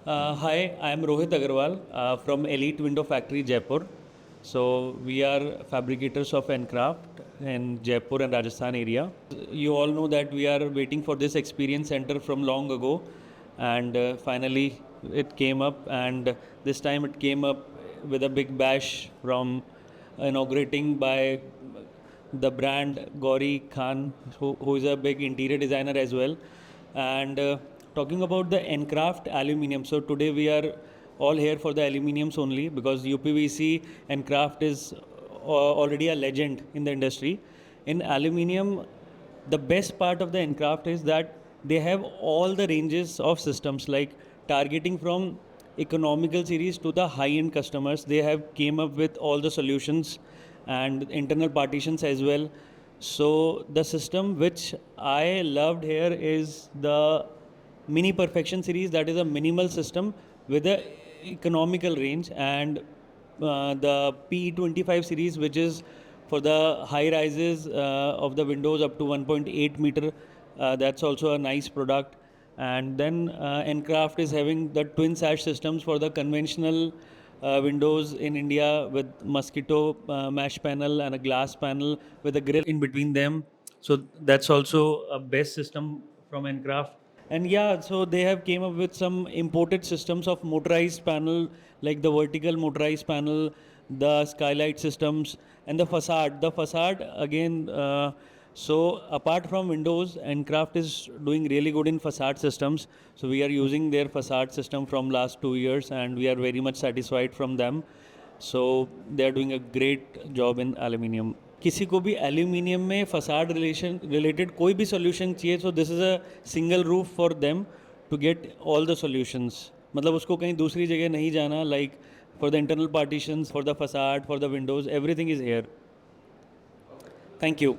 Hi, I am Rohit Agarwal from Elite Window Factory, Jaipur. So we are fabricators of Encraft in Jaipur and Rajasthan area. You all know that we are waiting for this experience center from long ago, and finally it came up. And this time it came up with a big bash from inaugurating by the brand Gauri Khan, who is a big interior designer as well. And talking about the Encraft aluminium, so today we are all here for the aluminiums only because UPVC Encraft is already a legend in the industry. In aluminium, the best part of the Encraft is that they have all the ranges of systems, like targeting from economical series to the high end customers. They have came up with all the solutions and internal partitions as well. So the system which I loved here is the Mini Perfection series. That is a minimal system with a economical range, and the P25 series, which is for the high rises of the windows up to 1.8 meter. That's also a nice product. And then Encraft is having the twin sash systems for the conventional windows in India with mosquito mesh panel and a glass panel with a grill in between them. So that's also a best system from Encraft. And yeah, so they have came up with some imported systems of motorized panel, like the vertical motorized panel, the skylight systems, and the facade. The facade again. So apart from Windows, Encraft is doing really good in facade systems. So we are using their facade system from last 2 years, and we are very much satisfied from them. So they are doing a great job in aluminium. किसी को भी aluminium में facade relation related कोई भी solution चाहिए, so this is a single roof for them to get all the solutions. मतलब उसको कहीं दूसरी जगह नहीं जाना, like for the internal partitions, for the facade, for the windows, everything is here. Thank you.